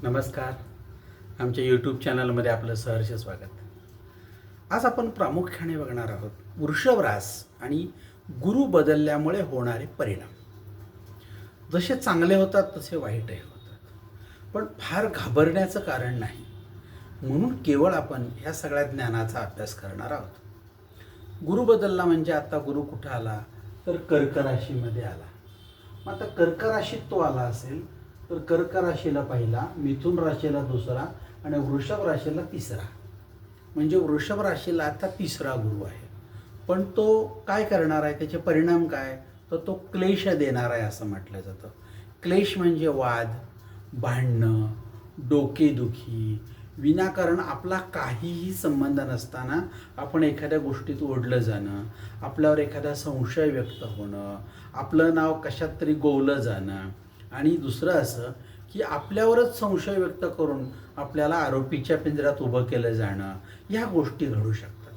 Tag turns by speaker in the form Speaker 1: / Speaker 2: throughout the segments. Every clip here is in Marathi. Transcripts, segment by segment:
Speaker 1: नमस्कार. आमच्या यूट्यूब चॅनलमध्ये आपलं सहर्ष स्वागत. आज आपण प्रामुख्याने बघणार आहोत वृषभ रास आणि गुरु बदलल्यामुळे होणारे परिणाम. जसे चांगले होतात तसे वाईटही होतात, पण फार घाबरण्याचं कारण नाही. म्हणून केवळ आपण ह्या सगळ्या ज्ञानाचा अभ्यास करणार आहोत. गुरु बदलला म्हणजे आता गुरु कुठं आला तर कर्क राशीमध्ये आला. मग आता कर्क राशीत तो आला असेल तर कर्क राशीला पहिला, मिथुन राशीला दुसरा आणि वृषभ राशीला तिसरा. म्हणजे वृषभ राशीला आता तिसरा गुरु आहे. पण तो काय करणार आहे, त्याचे परिणाम काय, तर तो क्लेश देणार आहे असं म्हटलं जातं. क्लेश म्हणजे वाद, भांडणं, डोकेदुखी, विनाकारण आपला काहीही संबंध नसताना आपण एखाद्या गोष्टीत ओढलं जाणं, आपल्यावर एखादा संशय व्यक्त होणं, आपलं नाव कशात तरी गोवलं जाणं, आणि दुसरं असं की आपल्यावरच संशय व्यक्त करून आपल्याला आरोपीच्या पिंजऱ्यात उभं केलं जाणं, ह्या गोष्टी घडू शकतात.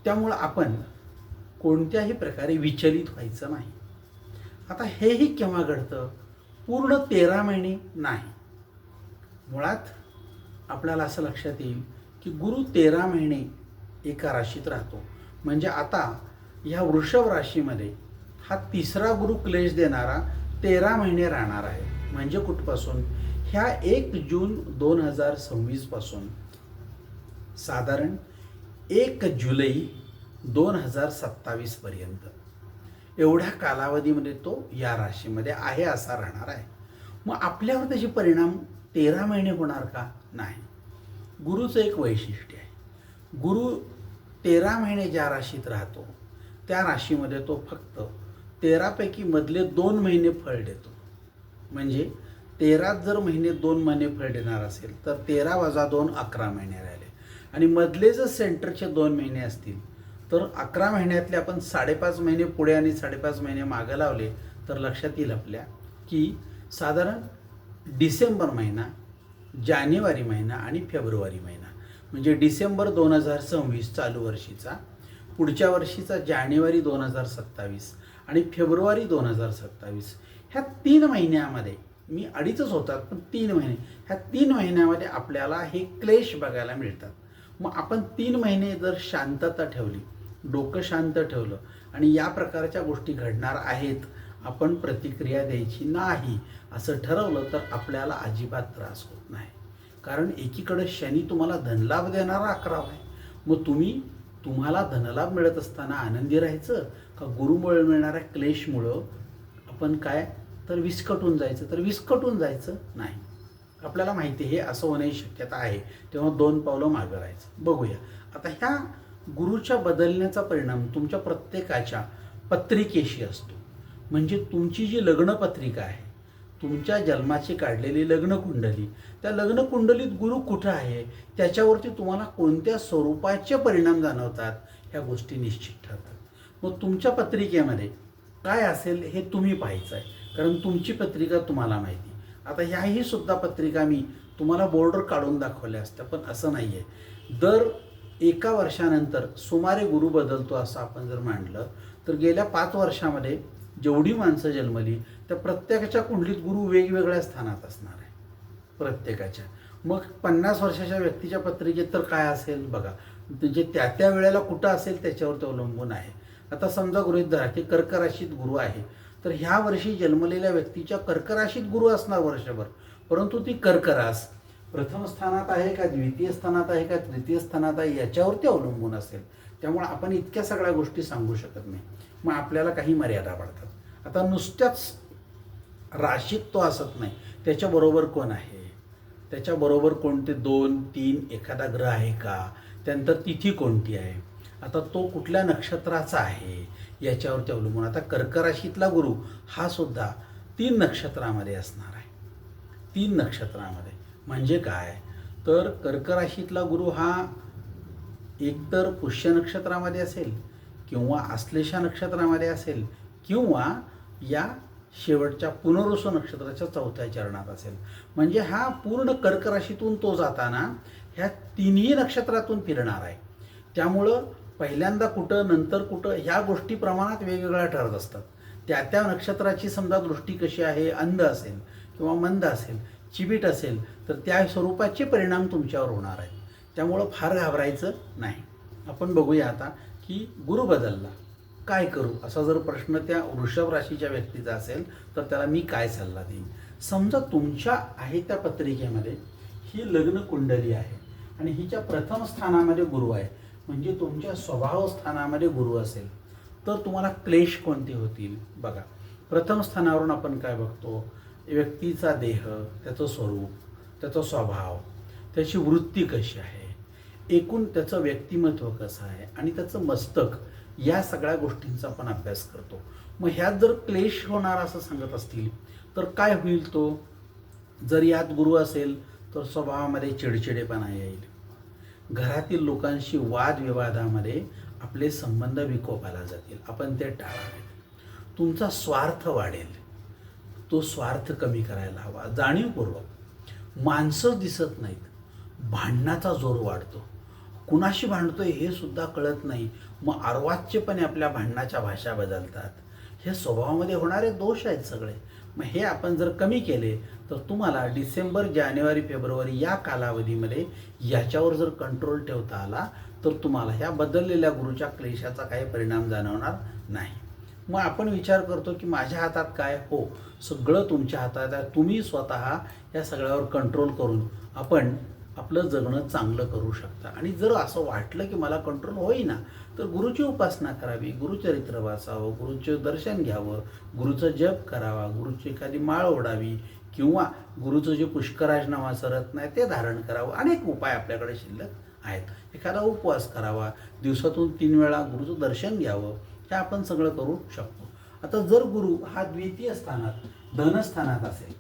Speaker 1: त्यामुळं आपण कोणत्याही प्रकारे विचलित व्हायचं नाही. आता हेही केव्हा घडतं, पूर्ण 13 महिने नाही. मुळात आपल्याला असं लक्षात येईल की गुरु 13 महिने एका राशीत राहतो. म्हणजे आता ह्या वृषभ राशीमध्ये हा तिसरा गुरु क्लेश देणारा 13 महिने राहणार आहे. म्हणजे कुठपासून, ह्या 1 जून 2026 पासून साधारण 1 जुलै 2027 पर्यंत, एवढ्या कालावधीमध्ये तो या राशीमध्ये आहे असा राहणार आहे. मग आपल्यावर त्याचे परिणाम 13 महिने होणार का? नाही. गुरुचं एक वैशिष्ट्य आहे, गुरु 13 महिने ज्या राशीत राहतो त्या राशीमध्ये तो फक्त 13 पैकी मधले 2 महिने फळ देतो. म्हणजे 13 जर महिने 2 महिने फळ देणार असेल तर 13 वजा 2 11 महिने राहिले. आणि मधले जर सेंटरचे 2 महिने असतील तर 11 महिन्यातले आपण 5.5 महिने पुढे आणि 5.5 महिने मागे लावले तर लक्षात येईल आपल्या की साधारण डिसेंबर महिना, जानेवारी महिना आणि फेब्रुवारी महिना, म्हणजे डिसेंबर 2026 चालू वर्षीचा, पुढच्या वर्षीचा जानेवारी 2027 आणि फेब्रुवारी 2027, ह्या 3 महिन्यामध्ये, मी 2.5च होतात पण 3 महिने, ह्या 3 महिन्यामध्ये आपल्याला हे क्लेश बघायला मिळतात. मग आपण 3 महिने जर शांतता ठेवली, डोकं शांत ठेवलं आणि या प्रकारच्या गोष्टी घडणार आहेत, आपण प्रतिक्रिया द्यायची नाही असं ठरवलं तर आपल्याला अजिबात त्रास होत नाही. कारण एकीकडे शनी तुम्हाला धनलाभ देणारा 11 आहे. मग तुम्हाला धनलाभ मिळत असताना आनंदी राहायचं का गुरुमुळे मिळणाऱ्या क्लेशमुळं आपण काय तर विस्कटून जायचं? तर विस्कटून जायचं नाही. आपल्याला माहिती आहे हे असं होण्याची शक्यता आहे, तेव्हा 2 पावलं मागं राहायचं. बघूया आता ह्या गुरुच्या बदलण्याचा परिणाम तुमच्या प्रत्येकाच्या पत्रिकेशी असतो. म्हणजे तुमची जी लग्नपत्रिका आहे, तुमच्या जन्माची काढलेली लग्नकुंडली, त्या लग्नकुंडलीत गुरु कुठं आहे, त्याच्यावरती तुम्हाला कोणत्या स्वरूपाचे परिणाम जाणवतात, ह्या गोष्टी निश्चित ठरतात. मग तुमच्या पत्रिकेमध्ये काय असेल हे तुम्ही पाहायचं आहे, कारण तुमची पत्रिका तुम्हाला माहिती. आता ह्याही सुद्धा पत्रिका मी तुम्हाला बोर्डर काढून दाखवल्या असत्या, पण असं नाही आहे. दर 1 वर्षानंतर सुमारे गुरु बदलतो असं आपण जर मांडलं तर गेल्या 5 वर्षामध्ये जेवढी माणसं जन्मली त्या प्रत्येकाच्या कुंडलीत गुरु वेगवेगळ्या स्थानात असणार आहे प्रत्येकाच्या. मग 50 वर्षाच्या व्यक्तीच्या पत्रिकेत तर काय असेल बघा, म्हणजे त्या वेळेला कुठं असेल त्याच्यावर ते अवलंबून आहे. आता समजा गृहीत धरा की कर्क राशीत गुरु आहे, तर ह्या वर्षी जन्मलेल्या व्यक्तीच्या कर्क राशीत गुरु असणार वर्षभर, परंतु ती कर्क रास प्रथम स्थानात आहे का, द्वितीय स्थानात आहे का, तृतीय स्थानात आहे, याच्यावरती अवलंबून असेल. त्यामुळे आपण इतक्या सगळ्या गोष्टी सांगू शकत नाही. मग आपल्याला काही मर्यादा पडतात. आता नुसत्याच राशीत तो असत नाही, त्याच्याबरोबर कोण आहे, त्याच्याबरोबर कोणते 2, 3 एखादा ग्रह आहे का, त्यानंतर तिथी कोणती आहे, आता तो कुठल्या नक्षत्राचा आहे याच्यावरती अवलंबून. आता कर्क राशीतला गुरु हा सुद्धा 3 नक्षत्रामध्ये असणार आहे. 3 नक्षत्रामध्ये म्हणजे काय, तर कर्क राशीतला गुरु हा एकतर पुष्य नक्षत्रामध्ये असेल किंवा आश्लेषा नक्षत्रामध्ये असेल किंवा या शेवटच्या पुनर्वसू नक्षत्राच्या 4थ्या चरणात असेल. म्हणजे हा पूर्ण कर्क राशीतून तो जाताना ह्या 3ही नक्षत्रातून फिरणार आहे. त्यामुळं पहिल्यांदा कुठं नंतर कुठं ह्या गोष्टी प्रमाणात वेगवेगळ्या ठरत असतात. त्या नक्षत्राची समजा दृष्टी कशी आहे, अंध असेल किंवा मंद असेल चिबीट असेल तर त्या स्वरूपाचे परिणाम तुमच्यावर होणार आहेत. त्यामुळं फार घाबरायचं नाही. आपण बघूया आता की गुरु बदलला काय करू, असा जर प्रश्न त्या वृषभ राशीच्या व्यक्तीचा असेल तर त्याला मी काय सल्ला देईन. समजा तुमच्या आहे त्या पत्रिकेमध्ये ही लग्न कुंडली आहे आणि हिच्या प्रथम स्थानामध्ये गुरु आहे, म्हणजे तुमच्या स्वभाव स्थानामध्ये गुरु असेल तर तुम्हाला क्लेश कोणते होतील. बघा, प्रथम स्थानावरून आपण काय बघतो, व्यक्तीचा देह, त्याचं स्वरूप, त्याचा स्वभाव, त्याची वृत्ती कशी आहे, एकूण त्याचं व्यक्तिमत्व कसं आहे आणि त्याचं मस्तक, या सगळ्या गोष्टींचा आपण अभ्यास करतो. मग ह्यात जर क्लेश होणार असं सांगत असतील तर काय होईल, तो जर यात गुरु असेल तर स्वभावामध्ये चिडचिडेपणा येईल, घरातील लोकांशी वादविवादामध्ये आपले संबंध विकोपाला जातील, आपण ते टाळावेत. तुमचा स्वार्थ वाढेल, तो स्वार्थ कमी करायला हवा. जाणीवपूर्वक माणसं दिसत नाहीत, भांडणाचा जोर वाढतो, कुणाशी भांडतोय हे सुद्धा कळत नाही, मग अर्वाच्यपणे आपल्या भांडणाच्या भाषा बदलतात. हे स्वभावामध्ये होणारे दोष आहेत सगळे. मग हे आपण जर कमी केले तर तुम्हाला डिसेंबर, जानेवारी, फेब्रुवारी या कालावधीमध्ये याच्यावर जर कंट्रोल ठेवता आला तर तुम्हाला ह्या बदललेल्या गुरुच्या क्लेशाचा काही परिणाम जाणवणार नाही. मग आपण विचार करतो की माझ्या हातात काय, हो सगळं तुमच्या हातात आहे. तुम्ही स्वतः या सगळ्यावर कंट्रोल करून आपण आपलं जगणं चांगलं करू शकता. आणि जर असं वाटलं की मला कंट्रोल होईना तर गुरुची उपासना करावी, गुरुचरित्र वाचावं, गुरुचं दर्शन घ्यावं, गुरुचं जप करावा, गुरुची एखादी माळ ओढावी किंवा गुरुचं जे पुष्कराज नावाचं रत्न आहे ते धारण करावं. अनेक उपाय आपल्याकडे शिल्लक आहेत. एखादा उपवास करावा, दिवसातून 3 वेळा गुरुचं दर्शन घ्यावं, हे आपण सगळं करू शकतो. आता जर गुरु हा द्वितीय स्थानात, धनस्थानात असेल,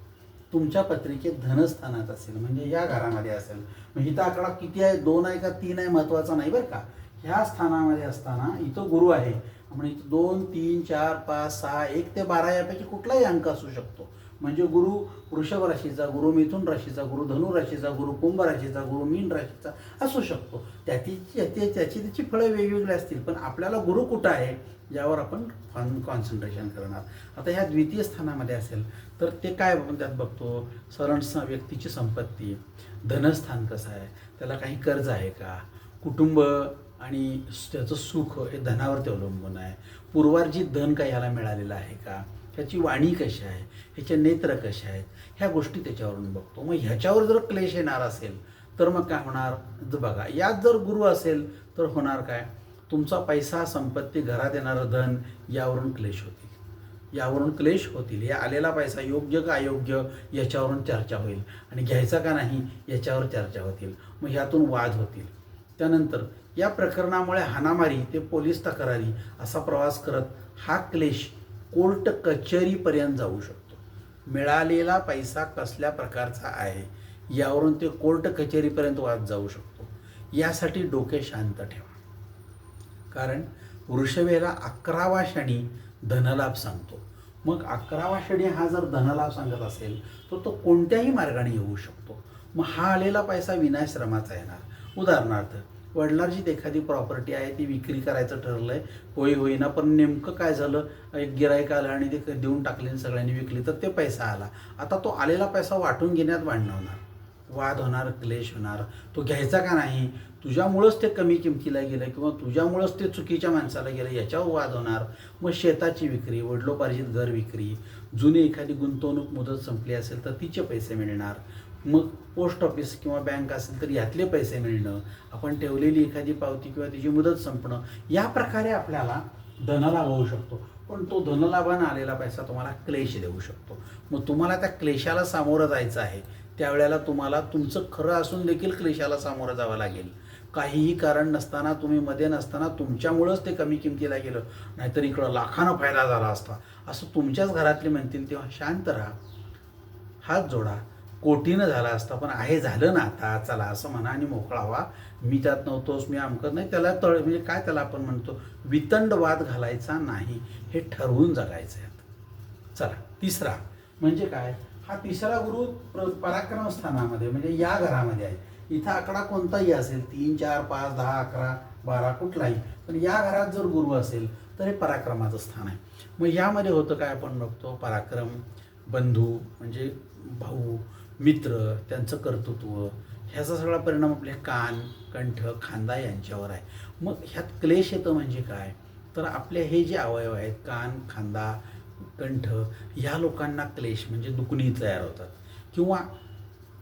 Speaker 1: तुमच्या पत्रिकेत धनस्थानात असेल, म्हणजे या घरामध्ये असेल, म्हणजे इथं आकडा किती आहे, 2 आहे का 3 आहे महत्त्वाचा नाही बरं का. ह्या स्थानामध्ये असताना इथं गुरु आहे, म्हणजे इथं 2, 3, 4, 5, 6, 1 ते 12 यापैकी कुठलाही अंक असू शकतो. म्हणजे गुरु वृषभ राशीचा, गुरु मिथुन राशीचा, गुरु धनु राशीचा, गुरु कुंभ राशीचा, गुरु मीन राशीचा असू शकतो. त्याची फळं वेगवेगळी असतील, पण आपल्याला गुरु कुठं आहे यावर आपण कॉन्सन्ट्रेशन करणार. आता ह्या द्वितीय स्थानामध्ये असेल तर ते काय आपण त्यात बघतो, सरण व्यक्तीची संपत्ती, धनस्थान कसं आहे, त्याला काही कर्ज आहे का, कुटुंब आणि त्याचं सुख हे धनावरती अवलंबून आहे, पूर्वार्जित धन काही ह्याला मिळालेलं आहे का, ह्याची वाणी कशी आहे, ह्याचे नेत्र कसे आहेत, ह्या गोष्टी त्याच्यावरून बघतो. मग ह्याच्यावर जर क्लेश येणार असेल तर मग काय होणार, बघा यात जर गुरु असेल तर होणार काय, तुमचा पैसा, संपत्ती, घरात येणारं धन यावरून क्लेश होतील, यावरून क्लेश होतील. या आलेला पैसा योग्य का अयोग्य याच्यावरून चर्चा होईल आणि घ्यायचा का नाही याच्यावर चर्चा होतील, मग ह्यातून वाद होतील. त्यानंतर या प्रकरणामुळे हाणामारी ते पोलीस तक्रारी असा प्रवास करत हा क्लेश कोर्ट कचेरीपर्यंत जाऊ शकतो. मिळालेला पैसा कसल्या प्रकारचा आहे यावरून ते कोर्ट कचेरीपर्यंत वाद जाऊ शकतो. यासाठी डोके शांत ठेवा, कारण वृषभेला 11वा शनी धनलाभ सांगतो. मग 11वा शनी हा जर धनलाभ सांगत असेल तर तो कोणत्याही मार्गाने येऊ शकतो. मग हा आलेला पैसा विनाश्रमाचा येणार. उदाहरणार्थ, वडिलांची एखादी प्रॉपर्टी आहे ती विक्री करायचं ठरलंय, होईना, पण नेमकं काय झालं, एक गिराईक आलं आणि ते देऊन टाकले, सगळ्यांनी विकली, तर ते पैसा आला. आता तो आलेला पैसा वाटून घेण्यात भांडणं होणार, वाद होणार, क्लेश होणार. तो घ्यायचा का नाही, तुझ्यामुळंच ते कमी किमतीला गेलं किंवा तुझ्यामुळंच ते चुकीच्या माणसाला गेलं, याच्यावर वाद होणार. मग शेताची विक्री, वडिलोपार्जित घर विक्री, जुनी एखादी गुंतवणूक मुदत संपली असेल तर तिचे पैसे मिळणार. मग पोस्ट ऑफिस किंवा बँक असेल तर यातले पैसे मिळणं, आपण ठेवलेली एखादी पावती किंवा तिची मुदत संपणं, या प्रकारे आपल्याला धनलाभ होऊ शकतो. पण तो धनलाभानं आलेला पैसा तुम्हाला क्लेश देऊ शकतो. मग तुम्हाला त्या क्लेशाला सामोरं जायचं आहे, त्यावेळेला तुम्हाला तुमचं खरं असून देखील क्लेशाला सामोरं जावं लागेल. काहीही कारण नसताना, तुम्ही मध्ये नसताना तुमच्यामुळंच ते कमी किमतीला गेलं, नाहीतर इकडं लाखानं फायदा झाला असता असं तुमच्याच घरातले म्हणतील, तेव्हा शांत राहा, हात जोडा. कोटीनं झाला असता पण आहे, झालं ना आता, चला असं म्हणा आणि मोकळा व्हा. मी त्यात नव्हतोच, मी अमकत नाही, त्याला म्हणजे काय त्याला आपण म्हणतो, वितंड वाद घालायचा नाही, हे ठरवून जगायचं आहे. चला, तिसरा म्हणजे काय, हा तिसरा गुरु पराक्रम स्थानामध्ये म्हणजे या घरामध्ये आहे. इथं आकडा कोणताही असेल, 3, 4, 5, 10, 11, 12 कुठलाही, पण या घरात जर गुरु असेल तर हे पराक्रमाचं स्थान आहे. मग यामध्ये होतं काय, आपण बघतो पराक्रम, बंधू म्हणजे भाऊ, मित्र, त्यांचं कर्तृत्व, ह्याचा सगळा परिणाम आपल्या कान, कंठ, खांदा यांच्यावर आहे. मग ह्यात क्लेश येतं म्हणजे काय, तर आपले हे जे अवयव आहेत कान, खांदा, कंठ, ह्या लोकांना क्लेश म्हणजे दुखणी तयार होतात. किंवा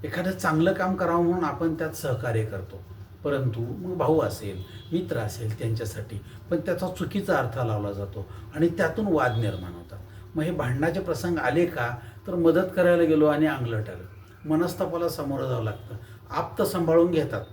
Speaker 1: एखादं चांगलं काम करावं म्हणून आपण त्यात सहकार्य करतो, परंतु मग भाऊ असेल, मित्र असेल त्यांच्यासाठी पण त्याचा चुकीचा अर्थ लावला जातो आणि त्यातून वाद निर्माण होतात. मग हे भांडणाचे प्रसंग आले का, तर मदत करायला गेलो आणि अंगलट आलं, मनस्तापाला सामोरं जावं लागतं. आप्त सांभाळून घेतात,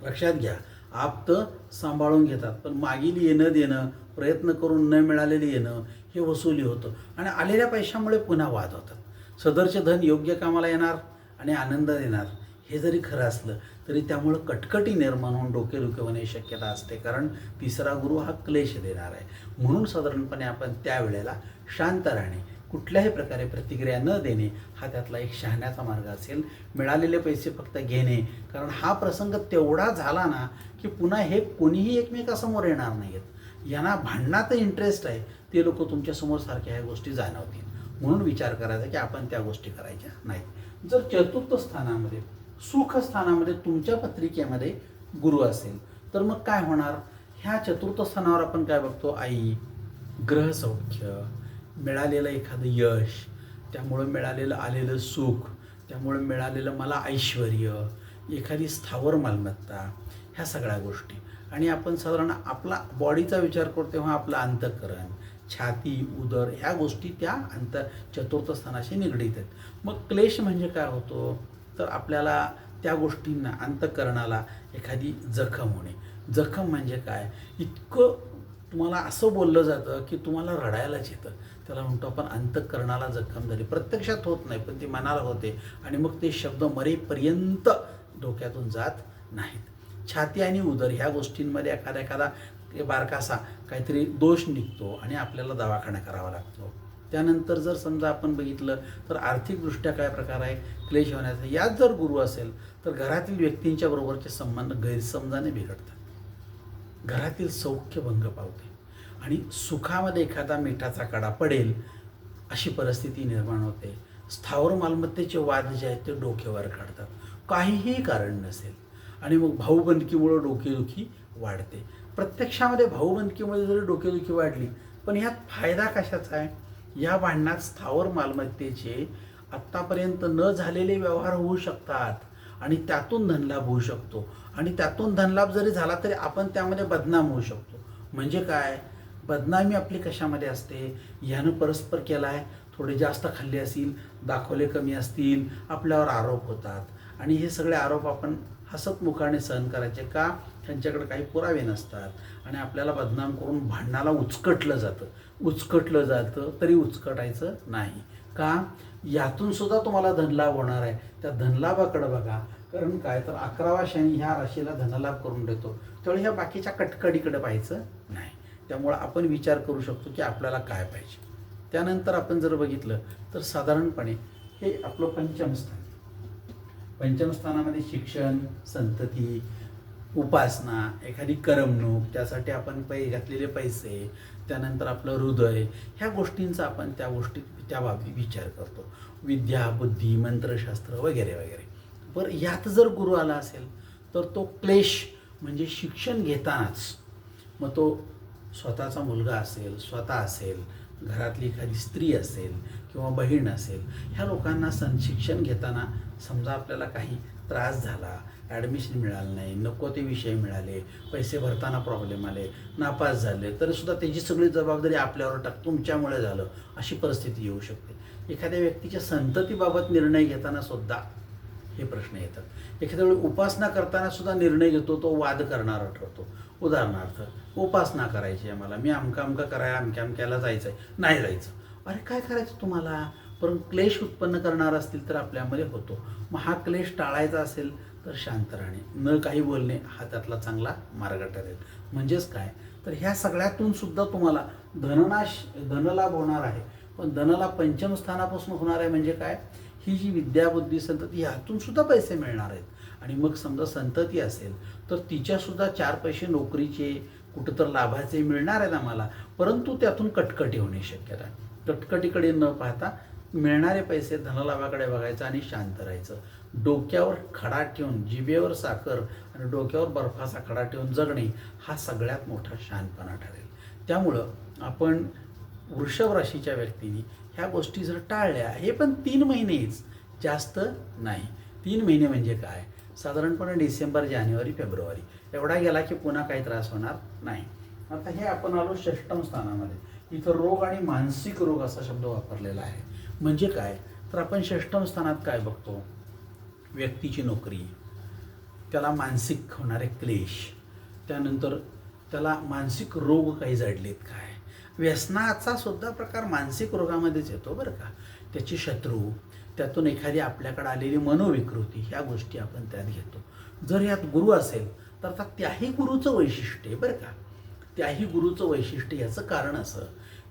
Speaker 1: लक्षात घ्या, आप्त सांभाळून घेतात, पण मागील येणं देणं, प्रयत्न करून न मिळालेलं येणं हे वसुली होतं आणि आलेल्या पैशामुळे पुन्हा वाद होतात. सदरचे धन योग्य कामाला येणार आणि आनंद देणार हे जरी खरं असलं तरी त्यामुळं कटकटी निर्माण होऊन डोकेदुखी होण्याची शक्यता असते, कारण तिसरा गुरु हा क्लेश देणार आहे. म्हणून साधारणपणे आपण त्यावेळेला शांत राहणे, कुठल्याही प्रकारे प्रतिक्रिया न देणे हा त्यातला एक शहाण्याचा मार्ग असेल. मिळालेले पैसे फक्त घेणे, कारण हा प्रसंग तेवढा झाला ना की पुन्हा हे कोणीही एकमेकासमोर येणार नाहीत. यांना भांडणात इंटरेस्ट आहे ते लोक तुमच्यासमोर सारख्या ह्या गोष्टी जाणवतील. म्हणून विचार करायचा की आपण त्या गोष्टी करायच्या नाहीत. जर चतुर्थ स्थानामध्ये, सुख स्थानामध्ये तुमच्या पत्रिकेमध्ये गुरु असेल तर मग काय होणार, ह्या चतुर्थ स्थानावर आपण काय बघतो, आई, ग्रहसौख्य, मिळालेलं एखादं यश, त्यामुळं मिळालेलं आलेलं सुख, त्यामुळे मिळालेलं मला ऐश्वर्य, एखादी स्थावर मालमत्ता, ह्या सगळ्या गोष्टी. आणि आपण साधारण आपला बॉडीचा विचार करतो तेव्हा आपलं अंतःकरण, छाती, उदर ह्या गोष्टी त्या चतुर्थ स्थानाशी निगडीत आहेत. मग क्लेश म्हणजे काय होतो, तर आपल्याला त्या गोष्टींना, अंतःकरणाला एखादी जखम होणे. जखम म्हणजे काय, इतकं तुम्हाला असं बोललं जातं की तुम्हाला रडायलाच येतं, त्याला म्हणतो आपण अंतःकरणाला जखम झाली. प्रत्यक्षात होत नाही पण ती मनाला होते आणि मग ते शब्द मरेपर्यंत डोक्यातून जात नाहीत. छाती आणि उदर ह्या गोष्टींमध्ये एखादा बारकासा काहीतरी दोष निघतो आणि आपल्याला दवाखाना करावा लागतो. त्यानंतर जर समजा आपण बघितलं तर आर्थिकदृष्ट्या काय प्रकार आहे क्लेश होण्याचा, यात जर गुरु असेल तर घरातील व्यक्तींच्या बरोबरचे संबंध गैरसमजाने बिघडतात, घरातील सौख्य भंग पावते आणि सुखामध्ये एखादा मिठाचा कडा पडेल अशी परिस्थिती निर्माण होते. स्थावर मालमत्तेचे वाद जे आहेत ते डोक्यावर काढतात, काहीही कारण नसेल आणि मग भाऊबंदकीमुळं डोकेदुखी वाढते. प्रत्यक्षामध्ये भाऊबंदकीमुळे जरी डोकेदुखी वाढली पण ह्यात फायदा कशाचा आहे, या भांडणात स्थावर मालमत्तेचे आत्तापर्यंत न झालेले व्यवहार होऊ शकतात आणि त्यातून धनलाभ होऊ शकतो आणि त्यातून धनलाभ जरी झाला तरी आपण त्यामध्ये बदनाम होऊ शकतो. म्हणजे काय, बदनामी आपली कशामध्ये असते, ह्यानं परस्पर केला आहे, थोडे जास्त खाल्ले असतील, दाखवले कमी असतील, आपल्यावर आरोप होतात आणि हे सगळे आरोप आपण हसतमुखाने सहन करायचे का, त्यांच्याकडे काही पुरावे नसतात आणि आपल्याला बदनाम करून भांडणाला उचकटलं जातं तरी उचकटायचं नाही का, यातून सुद्धा तुम्हाला धनलाभ होणार आहे. त्या धनलाभाकडे बघा, कारण काय तर 11वा शनी ह्या राशीला धनलाभ करून देतो, त्यामुळे ह्या बाकीच्या कटकडीकडे पाहायचं नाही. त्यामुळं आपण विचार करू शकतो की आपल्याला काय पाहिजे. त्यानंतर आपण जर बघितलं तर साधारणपणे हे आपलं पंचमस्थान, पंचमस्थानामध्ये शिक्षण, संतती, उपासना, एखादी करमणूक, त्यासाठी आपण घातलेले पैसे, त्यानंतर आपलं हृदय, ह्या गोष्टींचा आपण त्या बाबतीत विचार करतो. विद्या, बुद्धी, मंत्रशास्त्र वगैरे वगैरे. बरं, यात जर गुरु आला असेल तर तो क्लेश म्हणजे शिक्षण घेतानाच, मग तो स्वतःचा मुलगा असेल, स्वतः असेल, घरातली एखादी स्त्री असेल किंवा बहीण असेल, ह्या लोकांना शिक्षण घेताना समजा आपल्याला काही त्रास झाला, ॲडमिशन मिळालं नाही, नको ते विषय मिळाले, पैसे भरताना प्रॉब्लेम आले, नापास झाले, तरीसुद्धा त्याची सगळी जबाबदारी आपल्यावर तुमच्यामुळे झालं अशी परिस्थिती येऊ शकते. एखाद्या व्यक्तीच्या संततीबाबत निर्णय घेताना सुद्धा हे प्रश्न येतात. एखाद्या वेळी उपासना करताना सुद्धा निर्णय घेतो तो वाद करणारा ठरतो. उदाहरणार्थ, उपासना करायची आहे मला, मी अमका करायला अमक्याला जायचं आहे, नाही जायचं. अरे काय करायचं तुम्हाला, परंतु क्लेश उत्पन्न करणार असतील तर आपल्यामध्ये होतो. मग हा क्लेश टाळायचा असेल तर शांत राहणे, न काही बोलणे हा त्यातला चांगला मार्ग ठरेल. म्हणजेच काय, तर ह्या सगळ्यातून सुद्धा तुम्हाला धनलाभ होणार आहे. पण धनलाभ पंचम स्थानापासून होणार आहे म्हणजे काय, ही जी विद्या, बुद्धी, संतती ह्यातून सुद्धा पैसे मिळणार आहेत. आणि मग समजा संतती असेल तर तिच्यासुद्धा 4 पैसे नोकरीचे, कुठं तर लाभाचे मिळणार आहेत आम्हाला, परंतु त्यातून कटकटी होण्याची शक्यता आहे. कटकटीकडे न पाहता मिळणारे पैसे धनलाभाकडे बघायचं आणि शांत राहायचं. डोक्यावर खडा ठेवून, जिभेवर साखर आणि डोक्यावर बर्फाचा खडा ठेवून जगणे हा सगळ्यात मोठा शहाणपणा ठरेल. त्यामुळं आपण वृषभ राशीच्या व्यक्तींनी ह्या गोष्टी जर टाळल्या, हे पण 3 महिनेच, जास्त नाही. 3 महिने म्हणजे काय, साधारणपणे डिसेंबर, जानेवारी, फेब्रुवारी एवढा गेला की पुन्हा काही त्रास होणार नाही. आता हे आपण आलो षष्टम स्थानामध्ये. इथं रोग आणि मानसिक रोग असा शब्द वापरलेला आहे. म्हणजे काय, तर आपण षष्टम स्थानात काय बघतो, व्यक्तीची नोकरी, त्याला मानसिक होणारे क्लेश, त्यानंतर त्याला मानसिक रोग काही जडलेत काय, व्यसनाचा सुद्धा प्रकार मानसिक रोगामध्येच येतो बरं का. त्याची शत्रू, त्यातून एखादी आपल्याकडे आलेली मनोविकृती, ह्या गोष्टी आपण त्यात घेतो. जर यात गुरु असेल तर आता त्याही गुरुचं वैशिष्ट्य आहे बरं का. त्याही गुरुचं वैशिष्ट्य याचं कारण असं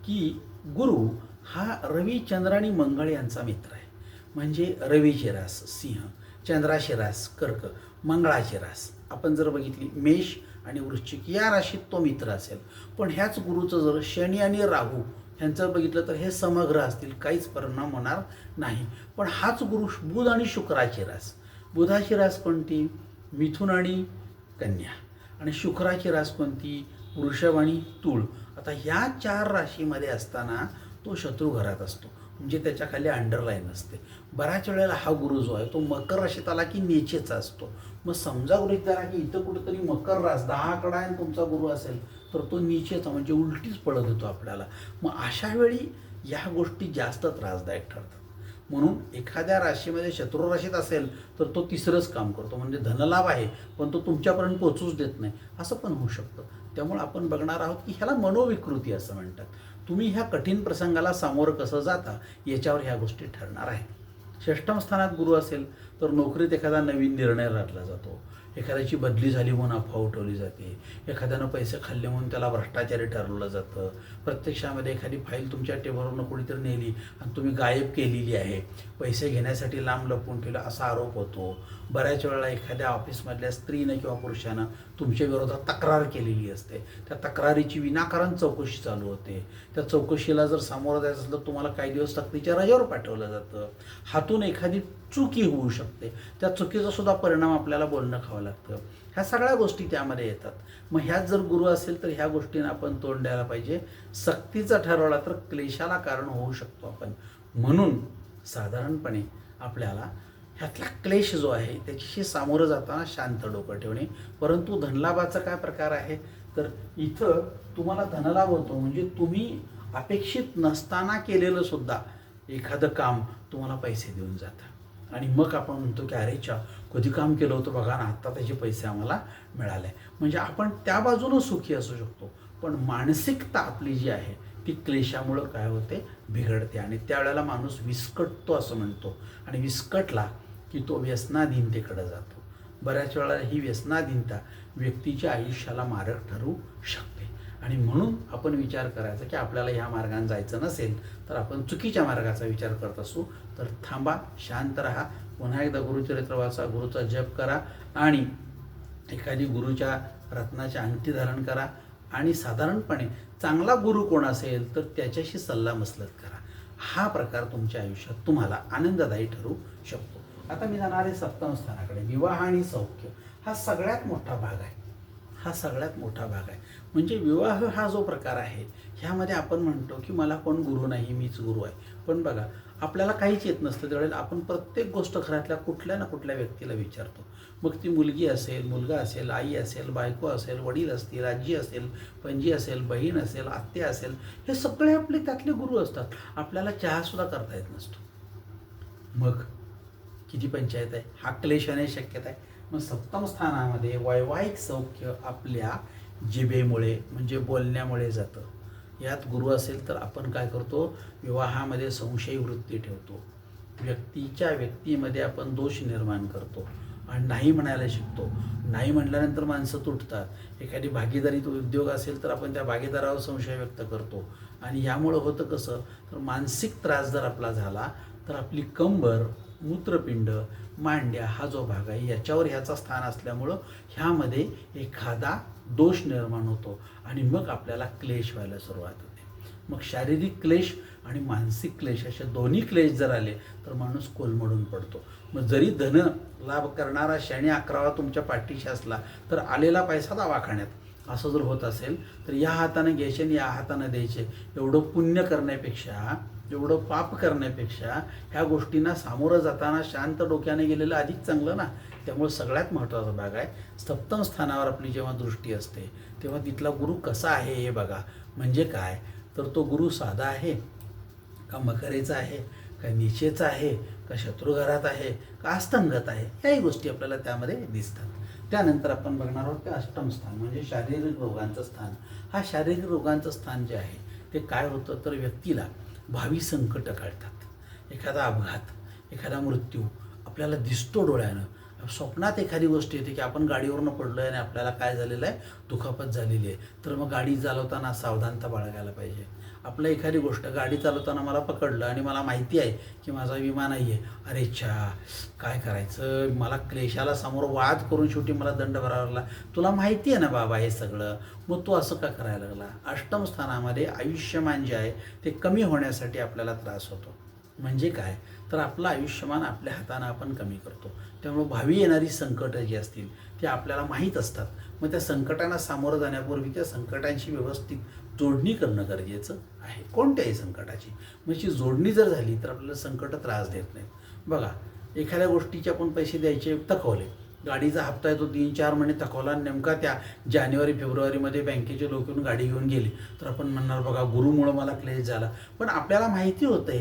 Speaker 1: की गुरु हा रवी, चंद्र आणि मंगळ यांचा मित्र आहे. म्हणजे रवीची रास सिंह, चंद्राची रास कर्क, मंगळाची रास आपण जर बघितली मेष आणि वृश्चिक या राशीत तो मित्र असेल. पण ह्याच गुरुचं जर शनी आणि राहू ह्यांचं बघितलं तर हे समग्र असतील, काहीच परिणाम होणार नाही. पण हाच गुरु बुध आणि शुक्राची रास, बुधाची रास कोणती, मिथुन आणि कन्या, आणि शुक्राची रास कोणती, वृषभ आणि तूळ. आता ह्या 4 राशीमध्ये असताना तो शत्रू घरात असतो, म्हणजे त्याच्या खाली अंडरलाईन असते. बऱ्याच वेळेला हा गुरु जो आहे तो मकर राशीत आला की नीचेचा असतो. मग समजा गृहीत धरा की इथं कुठेतरी मकर रास 10 कडा आणि तुमचा गुरु असेल तर तो नीचेचा, म्हणजे उलटीच पळत होतो आपल्याला. मग अशा वेळी या गोष्टी जास्त त्रासदायक ठरतात. म्हणून एखाद्या राशीमध्ये शत्रू राशीत असेल तर तो तिसरंच काम करतो, म्हणजे धनलाभ आहे पण तो तुमच्यापर्यंत पोहोचूच देत नाही, असं पण होऊ शकतं. त्यामुळे आपण बघणार आहोत की ह्याला मनोविकृती असं म्हणतात. तुम्ही ह्या कठीण प्रसंगाला सामोरं कसं जाता याच्यावर ह्या गोष्टी ठरणार आहे. षष्टम स्थानात गुरु असेल तर नोकरीत एखादा नवीन निर्णय राखला जातो, एखाद्याची बदली झाली म्हणून अफवा उठवली जाते, एखाद्यानं पैसे खाल्ले म्हणून त्याला भ्रष्टाचारी ठरवलं जातं, प्रत्यक्षामध्ये एखादी फाईल तुमच्या टेबलवरून कोणीतरी नेली आणि तुम्ही गायब केलेली आहे, पैसे घेण्यासाठी लांब लपवून केलं असा आरोप होतो. बऱ्याच वेळेला एखाद्या ऑफिसमधल्या स्त्रीनं किंवा पुरुषानं तुमच्या विरोधात तक्रार केलेली असते, त्या तक्रारीची विनाकारण चौकशी चालू होते. त्या चौकशीला जर सामोरं जायचं असेल तर तुम्हाला काही दिवस सक्तीच्या रजेवर पाठवलं जातं. हातून एखादी चुकी होऊ शकते, त्या चुकीचा सुद्धा परिणाम आपल्याला बोलणं खावं लागतं. ह्या सगळ्या गोष्टी त्यामध्ये येतात. मग ह्यात जर गुरु असेल तर ह्या गोष्टींना आपण तोंड द्यायला पाहिजे. सक्तीचा ठरवला तर क्लेशाला कारण होऊ शकतो आपण. म्हणून साधारणपणे आपल्याला ह्यातला क्लेश जो आहे त्याच्याशी सामोरं जाताना शांत डोकं ठेवणे. परंतु धनलाभाचा काय प्रकार आहे, तर इथं तुम्हाला धनलाभ होतो, म्हणजे तुम्ही अपेक्षित नसताना केलेलं सुद्धा एखादं काम तुम्हाला पैसे देऊन जातं. आणि मग आपण म्हणतो की अरे चा कधी काम केलं होतं बघा ना, आत्ता त्याचे पैसे आम्हाला मिळाले. म्हणजे आपण त्या बाजूनं सुखी असू शकतो, पण मानसिकता आपली जी आहे ती क्लेशामुळं काय होते, बिघडते. आणि त्यावेळेला माणूस विस्कटतो असं म्हणतो, आणि विस्कटला की तो व्यसनाधीनतेकडे जातो. बऱ्याच वेळेला ही व्यसनाधीनता व्यक्तीच्या आयुष्याला मारक ठरू शकते. आणि म्हणून आपण विचार करायचा की आपल्याला ह्या मार्गाने जायचं नसेल तर आपण चुकीच्या मार्गाचा विचार करत असू तर थांबा, शांत राहा, पुन्हा एकदा गुरुचरित्र वाचा, गुरुचा जप करा आणि एखादी गुरुच्या रत्नाच्या अंगठी धारण करा. आणि साधारणपणे चांगला गुरु कोण असेल तर त्याच्याशी सल्लामसलत करा. हा प्रकार तुमच्या आयुष्यात तुम्हाला आनंददायी ठरू शकतो. आता मी जाणार आहे सप्तम स्थानाकडे. विवाह आणि सौख्य हा सगळ्यात मोठा भाग आहे. हा सगळ्यात मोठा भाग आहे. म्हणजे विवाह हा जो प्रकार आहे ह्यामध्ये आपण म्हणतो की मला कोण गुरु नाही, मीच गुरु आहे. पण बघा, आपल्याला काहीच येत नसतं त्यावेळेला आपण प्रत्येक गोष्ट घरातल्या कुठल्या ना कुठल्या व्यक्तीला विचारतो. मग ती मुलगी असेल, मुलगा असेल, आई असेल, बायको असेल, वडील असतील, आजी असेल, पणजी असेल, बहीण असेल, आत्या असेल, हे सगळे आपले त्यातले गुरु असतात. आपल्याला चहासुद्धा करता येत नसतो. मग किती पंचायत आहे, हा क्लेशाने शक्यता आहे. मग सप्तम स्थानामध्ये वैवाहिक सौख्य आपल्या जिभेमुळे म्हणजे बोलण्यामुळे जातं. यात गुरु असेल तर आपण काय करतो, विवाहामध्ये संशय वृत्ती ठेवतो, व्यक्तीमध्ये आपण दोष निर्माण करतो आणि नाही म्हणायला शिकतो. नाही म्हटल्यानंतर माणसं तुटतात. एखादी भागीदारीत उद्योग असेल तर आपण त्या भागीदारावर संशय व्यक्त करतो. आणि यामुळं होतं कसं, तर मानसिक त्रास जर आपला झाला तर आपली कंबर, मूत्रपिंड, मांड्या हा जो भाग आहे याच्यावर ह्याचा स्थान असल्यामुळं ह्यामध्ये एखादा दोष निर्माण होतो आणि मग आपल्याला क्लेश व्हायला सुरुवात होते. मग शारीरिक क्लेश आणि मानसिक क्लेश असे दोन्ही क्लेश जर आले तर माणूस कोलमडून पडतो. मग जरी धन लाभ करणारा शनी 11वा तुमच्या पाठीशी असला तर आलेला पैसा दवाखान्यात असं जर होत असेल तर या हाताने घ्यायचे आणि या हाताने द्यायचे. एवढं पुण्य करण्यापेक्षा, एवढं पाप करण्यापेक्षा ह्या गोष्टींना सामोरं जाताना शांत डोक्याने गेलेलं अधिक चांगलं ना. त्यामुळे सगळ्यात महत्त्वाचा भाग आहे सप्तम स्थानावर आपली जेव्हा दृष्टी असते तेव्हा तिथला गुरु कसा आहे हे बघा. म्हणजे काय तर तो गुरु साधा आहे का मकरेचा आहे का नीचेचा आहे का शत्रुघरात आहे का अस्तंगत आहे, याही गोष्टी आपल्याला त्यामध्ये दिसतात. त्यानंतर आपण बघणार आहोत की अष्टम स्थान म्हणजे शारीरिक रोगांचं स्थान. हा शारीरिक रोगांचं स्थान जे आहे ते काय होतं तर व्यक्तीला भावी संकट काढतात. एखादा अपघात, एखादा मृत्यू आपल्याला दिसतो डोळ्यानं. स्वप्नात एखादी गोष्ट येते की आपण गाडीवरनं पडलो आहे आणि आपल्याला काय झालेलं आहे, दुखापत झालेली आहे. तर मग गाडी चालवताना सावधानता बाळगायला पाहिजे. आपलं एखादी गोष्ट गाडी चालवताना मला पकडलं आणि मला माहिती आहे की माझा विमा नाही आहे, अरे छा काय करायचं, मला क्लेशाला समोर वाद करून शेवटी मला दंड भरावा लागला. तुला माहिती आहे ना बाबा हे सगळं, मग तू असं का करायला लागला. अष्टम स्थानामध्ये आयुष्यमान जे आहे ते कमी होण्यासाठी आपल्याला त्रास होतो. म्हणजे काय तर आपलं आयुष्यमान आपल्या हातानं आपण कमी करतो. त्यामुळे भावी येणारी संकटं जी असतील ती आपल्याला माहीत असतात. मग त्या संकटांना सामोरं जाण्यापूर्वी त्या संकटांची व्यवस्थित जोडणी करणं गरजेचं आहे. कोणत्याही संकटाची म्हणजे जोडणी जर झाली तर आपल्याला संकट त्रास देत नाहीत. बघा एखाद्या गोष्टीचे आपण पैसे द्यायचे थकवले, गाडीचा हप्ता आहे तो 3-4 महिने थकवला आणि नेमका त्या जानेवारी-फेब्रुवारीमध्ये बँकेचे लोक येऊन गाडी घेऊन गेली तर आपण म्हणणार बघा गुरुमुळं मला क्लेश झाला. पण आपल्याला माहिती होतं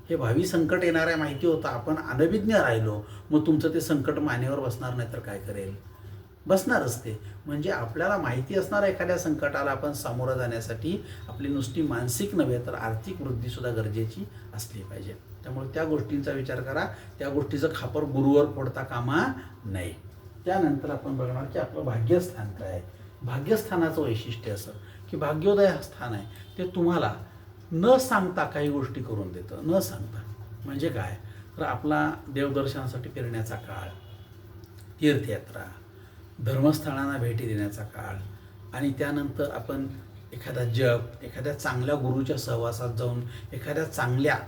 Speaker 1: हे भावी संकट येणार आहे माहिती होतं, आपण अनभिज्ञ राहिलो. मग तुमचं ते संकट मानेवर बसणार नाही तर काय करेल, बसणारच ते. म्हणजे आपल्याला माहिती असणाऱ्या एखाद्या संकटाला आपण सामोरं जाण्यासाठी आपली नुसती मानसिक नव्हे तर आर्थिक वृद्धीसुद्धा गरजेची असली पाहिजे. त्यामुळे त्या गोष्टींचा विचार करा, त्या गोष्टीचं खापर गुरुवर फोडता कामा नये. त्यानंतर आपण बघणार की आपलं भाग्यस्थान काय आहे. भाग्यस्थानाचं वैशिष्ट्य असं की भाग्योदय हा स्थान आहे ते तुम्हाला न सांगता काही गोष्टी करून देतं. न सांगता म्हणजे काय तर आपला देवदर्शनासाठी फिरण्याचा काळ, तीर्थयात्रा, धर्मस्थळांना भेटी देण्याचा काळ आणि त्यानंतर आपण एखादा जप, एखाद्या चांगल्या गुरुच्या सहवासात जाऊन एखाद्या चांगल्या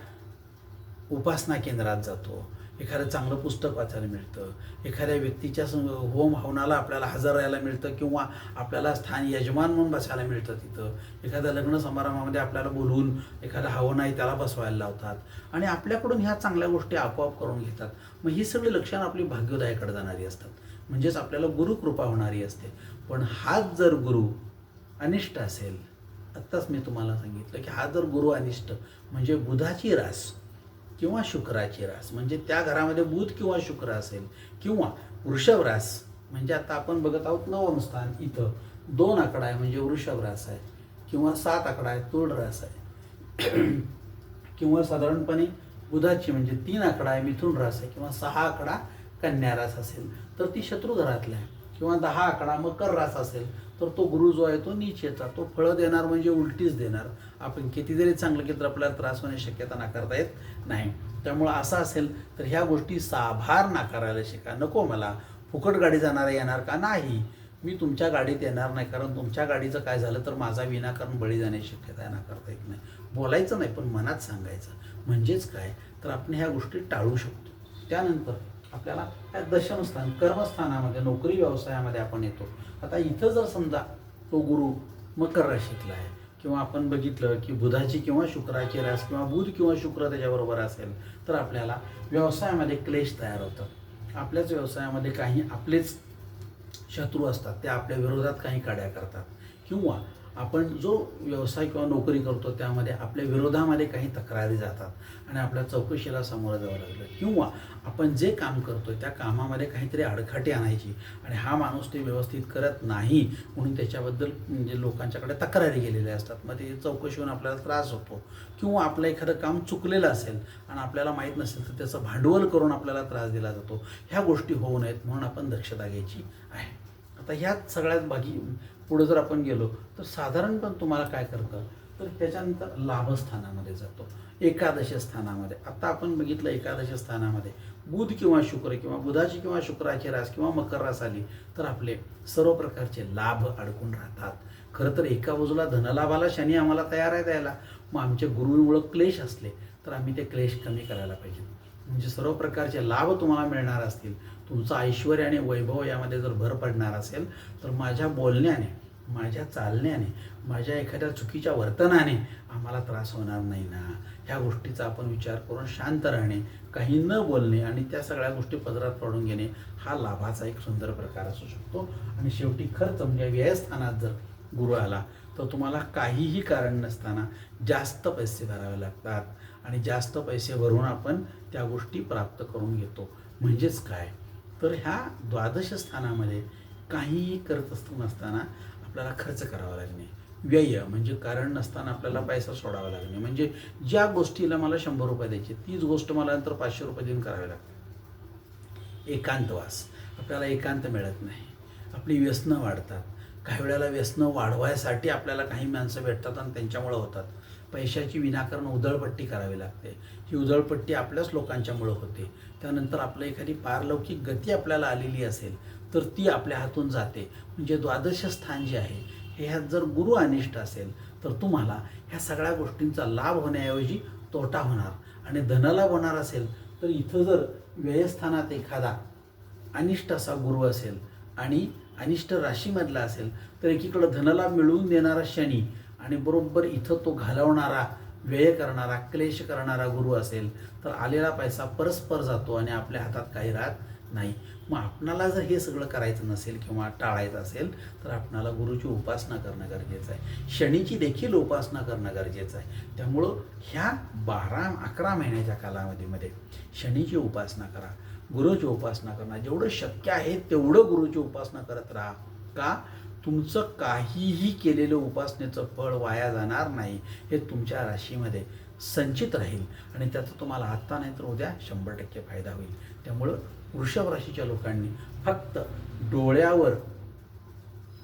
Speaker 1: उपासना केंद्रात जातो, एखादं चांगलं पुस्तक वाचायला मिळतं, एखाद्या व्यक्तीच्या होम हवनाला आपल्याला हजर राहायला मिळतं किंवा आपल्याला स्थान यजमान म्हणून बसायला मिळतं तिथं. एखाद्या लग्न समारंभामध्ये आपल्याला बोलवून एखादा हवन आहे त्याला बसवायला लावतात आणि आपल्याकडून ह्या चांगल्या गोष्टी आपोआप करून घेतात. मग ही सगळी लक्षणं आपली भाग्योदयाकडे जाणारी असतात. म्हणजेच आपल्याला गुरुकृपा होणारी असते. पण हाच जर गुरु अनिष्ट असेल, आत्ताच मी तुम्हाला सांगितलं की हा जर गुरु अनिष्ट म्हणजे बुधाची रास किंवा शुक्राची रास म्हणजे त्या घरामध्ये बुध किंवा शुक्र असेल किंवा वृषभ रास म्हणजे आता आपण बघत आहोत नवम स्थान, इथं 2 आकडा आहे म्हणजे वृषभ रास आहे किंवा 7 आकडा आहे तुळ रास आहे किंवा साधारणपणे बुधाची म्हणजे 3 आकडा आहे मिथुन रास आहे किंवा 6 आकडा कन्या रास असेल तर ती शत्रू घरातला आहे किंवा 10 आकडा मकर रास असेल तर तो गुरु जो आहे तो नीचेचा, तो फळं देणार म्हणजे उलटीच देणार. आपण किती जरी चांगलं केलं तर आपल्याला त्रास होण्याची शक्यता नाकारता येत नाही. त्यामुळं असं असेल तर ह्या गोष्टी साभार नाकारायला शिका. नको मला फुकट गाडी जाणारा येणार का, नाही मी तुमच्या गाडीत येणार नाही कारण तुमच्या गाडीचं काय झालं तर माझा विनाकारण बळी जाण्याची शक्यता नाकारता येत नाही. बोलायचं नाही पण मनात सांगायचं. म्हणजेच काय तर आपण ह्या गोष्टी टाळू शकतो. त्यानंतर आपल्याला त्या दशमस्थान कर्मस्थानामध्ये नोकरी व्यवसायामध्ये आपण येतो. आता इथं जर समजा तो गुरु मकर राशीतला आहे किंवा आपण बघितलं की बुधाची किंवा शुक्राची रास किंवा बुध किंवा शुक्र त्याच्याबरोबर असेल तर आपल्याला व्यवसायामध्ये क्लेश तयार होतात. आपल्याच व्यवसायामध्ये काही आपलेच शत्रू असतात, ते आपल्या विरोधात काही काड्या करतात किंवा आपण जो व्यवसाय किंवा नोकरी करतो त्यामध्ये आपल्या विरोधामध्ये काही तक्रारी जातात आणि आपल्या चौकशीला सामोरं जावं लागलं किंवा आपण जे काम करतो त्या कामामध्ये काहीतरी अडखटी आणायची आणि हा माणूस ते व्यवस्थित करत नाही म्हणून त्याच्याबद्दल म्हणजे लोकांच्याकडे तक्रारी गेलेल्या असतात. मग ते चौकशी होऊन आपल्याला त्रास होतो किंवा आपलं एखादं काम चुकलेलं असेल आणि आपल्याला माहीत नसेल तर त्याचं भांडवल करून आपल्याला त्रास दिला जातो. ह्या गोष्टी होऊ नयेत म्हणून आपण दक्षता घ्यायची आहे. आता ह्याच सगळ्यात पुढे जर आपण गेलो तर साधारणपण तुम्हाला काय करतं तर त्याच्यानंतर लाभस्थानामध्ये जातो, एकादश स्थानामध्ये. आता आपण बघितलं एकादश स्थानामध्ये बुध किंवा शुक्र किंवा बुधाची किंवा शुक्राची रास किंवा मकर रास आली तर आपले सर्व प्रकारचे लाभ अडकून राहतात. खरं तर एका बाजूला धनलाभाला शनी आम्हाला तयार आहे द्यायला, मग आमच्या गुरुमुळं क्लेश असले तर आम्ही ते क्लेश कमी करायला पाहिजे. म्हणजे सर्व प्रकारचे लाभ तुम्हाला मिळणार असतील, तुमचं ऐश्वर्य आणि वैभव यामध्ये जर भर पडणार असेल तर माझ्या बोलण्याने, माझ्या चालण्याने, माझ्या एखाद्या चुकीच्या वर्तनाने आम्हाला त्रास होणार नाही ना. ह्या गोष्टीचा आपण विचार करून शांत राहणे, काही न बोलणे आणि त्या सगळ्या गोष्टी पदरात पडून घेणे हा लाभाचा एक सुंदर प्रकार असू शकतो. आणि शेवटी खर्च म्हणजे व्ययस्थानात जर गुरु आला तर तुम्हाला काहीही कारण नसताना जास्त पैसे भरावे लागतात आणि जास्त पैसे भरून आपण त्या गोष्टी प्राप्त करून घेतो. म्हणजेच काय तर ह्या द्वादश स्थानामध्ये काहीही करत नसताना आपल्याला खर्च करावा लागणे, व्यय म्हणजे कारण नसताना आपल्याला पैसा सोडावा लागणे, म्हणजे ज्या गोष्टीला मला 100 रुपये द्यायचे तीच गोष्ट मला नंतर 500 रुपये देऊन करावी लागते. एकांतवास, आपल्याला एकांत मिळत नाही, आपली व्यसनं वाढतात. काही वेळेला व्यसनं वाढवायसाठी आपल्याला काही माणसं भेटतात आणि त्यांच्यामुळं होतात. पैशाची विनाकारण उधळपट्टी करावी लागते, ही उधळपट्टी आपल्याच लोकांच्यामुळं होते. त्यानंतर आपलं एखादी पारलौकिक गती आपल्याला आलेली असेल तर ती आपल्या हातून जाते. म्हणजे द्वादश स्थान जे आहे हे ह्यात जर गुरु अनिष्ट असेल तर तुम्हाला ह्या सगळ्या गोष्टींचा लाभ होण्याऐवजी तोटा होणार आणि धनलाभ होणार असेल तर इथं जर व्ययस्थानात एखादा अनिष्ट असा गुरु असेल आणि अनिष्ट राशीमधला असेल तर एकीकडं धनलाभ मिळवून देणारा शनी आणि बरोबर इथं तो घालवणारा, व्यय करणारा, क्लेश करणारा गुरु असेल तर आलेला पैसा परस्पर जातो आणि आपल्या हातात काही राहत नाही. मग आपणाला जर हे सगळं करायचं नसेल किंवा टाळायचं असेल तर आपणाला गुरुची उपासना करणं गरजेचं आहे, शनीची देखील उपासना करणं गरजेचं आहे. त्यामुळं ह्या 12-11 महिन्याच्या कालावधीमध्ये शनीची उपासना करा, गुरुची उपासना करणं, जेवढं शक्य आहे तेवढं गुरुची उपासना करत राहा. का तुमचं काहीही केलेलं उपासनेचं फळ वाया जाणार नाही, हे तुमच्या राशीमध्ये संचित राहील आणि त्याचा तुम्हाला आत्ता नाही तर उद्या 100% फायदा होईल. त्यामुळं वृषभ राशीच्या लोकांनी फक्त डोळ्यावर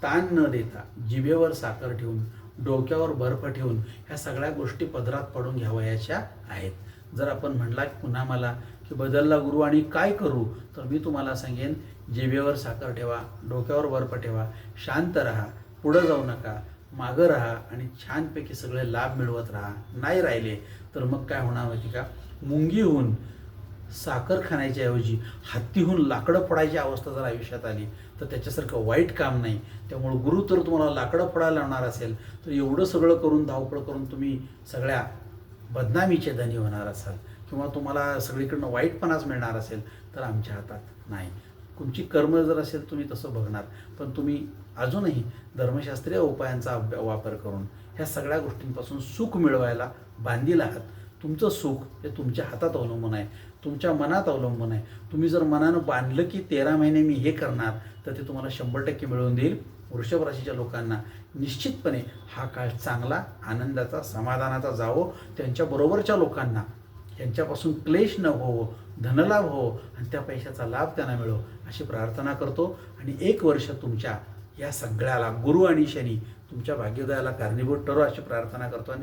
Speaker 1: ताण न देता, जिभेवर साखर ठेवून, डोक्यावर बर्फ ठेवून ह्या सगळ्या गोष्टी पदरात पडून घ्यावयाच्या आहेत. जर आपण म्हणला की पुन्हा मला की बदलला गुरु आणि काय करू, तर मी तुम्हाला सांगेन जिभेवर साखर ठेवा, डोक्यावर बर्फ ठेवा, शांत राहा, पुढं जाऊ नका, मागं राहा आणि छानपैकी सगळे लाभ मिळवत राहा. नाही राहिले तर मग काय होणार माहिती का, मुंगीहून साखर खाण्याच्या ऐवजी हत्तीहून लाकडं फोडायची अवस्था जर आयुष्यात आली तर त्याच्यासारखं वाईट काम नाही. त्यामुळं गुरु तर तुम्हाला लाकडं फोडायला लावणार असेल तर एवढं सगळं करून, धावपळ करून तुम्ही सगळ्या बदनामीचे धनी होणार असाल किंवा तुम्हाला सगळीकडनं वाईटपणाच मिळणार असेल तर आमच्या हातात नाही. तुमची कर्म जर असेल तुम्ही तसं बघणार, पण तुम्ही अजूनही धर्मशास्त्रीय उपायांचा वापर करून ह्या सगळ्या गोष्टींपासून सुख मिळवायला बांधील आहात. तुमचं सुख हे तुमच्या हातात अवलंबून आहे, तुमच्या मनात अवलंबून आहे. तुम्ही जर मनानं बांधलं की 13 महिने मी हे करणार तर ते तुम्हाला 100% मिळवून देईल. वृषभ राशीच्या लोकांना निश्चितपणे हा काळ चांगला, आनंदाचा, समाधानाचा जावो. त्यांच्याबरोबरच्या लोकांना यांच्यापासून क्लेश न होवो, धनलाभ हो आणि त्या पैशाचा लाभ त्यांना मिळो अशी प्रार्थना करतो. आणि 1 वर्ष तुमच्या या सगळ्याला गुरु आणि शनी तुमच्या भाग्योदयाला कारणीभूत ठरो अशी प्रार्थना करतो आणि